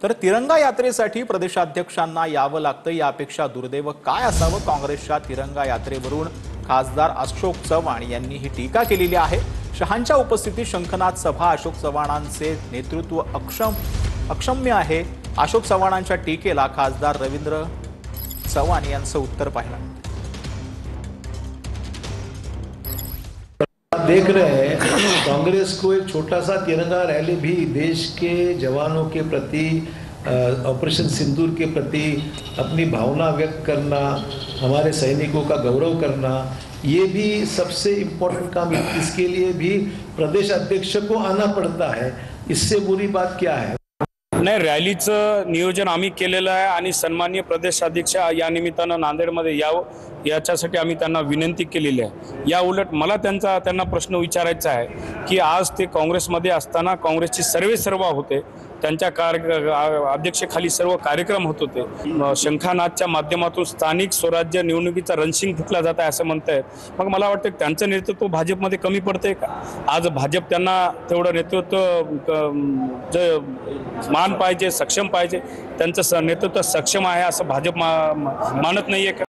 तर तिरंगा यात्रेसाठी प्रदेशाध्यक्षांना यावं लागतं यापेक्षा दुर्दैव काय असावं। काँग्रेसच्या तिरंगा यात्रेवरून खासदार अशोक चव्हाण यांनी ही टीका केलेली आहे। शहांच्या उपस्थितीत शंखनाद सभा, अशोक चव्हाणांचे नेतृत्व अक्षम्य आहे। अशोक चव्हाणांच्या टीकेला खासदार रवींद्र चव्हाण यांचं उत्तर पाहिलं। देख रहे हैं कांग्रेस को एक छोटा सा तिरंगा रैली भी देश के जवानों के प्रति, ऑपरेशन सिंदूर के प्रति अपनी भावना व्यक्त करना, हमारे सैनिकों का गौरव करना, ये भी सबसे इम्पोर्टेंट काम। इसके लिए भी प्रदेश अध्यक्ष को आना पड़ता है। इससे बुरी बात क्या है? नाही, रॅलीचं नियोजन आम्ही केलेलं आहे आणि सन्माननीय प्रदेशाध्यक्ष या निमित्तानं नांदेडमध्ये यावं याच्यासाठी आम्ही त्यांना विनंती केलेली आहे। या उलट मला त्यांना प्रश्न विचारायचा आहे की आज ते काँग्रेसमध्ये असताना काँग्रेसची सर्वेसर्वा होते, त्यांच्या अध्यक्षेखाली सर्व कार्यक्रम होत होते। शंखानादच्या माध्यमातून स्थानिक स्वराज्य निवडणुकीचा रणशिंग फुटला जात आहे असं म्हणतायत। मग मला वाटतं त्यांचं नेतृत्व भाजपमध्ये कमी पडतंय का? आज भाजप त्यांना तेवढं नेतृत्व मान पाहिजे, सक्षम पाहिजे, त्यांचं नेतृत्व सक्षम आहे असं भाजप मानत नाहीये का?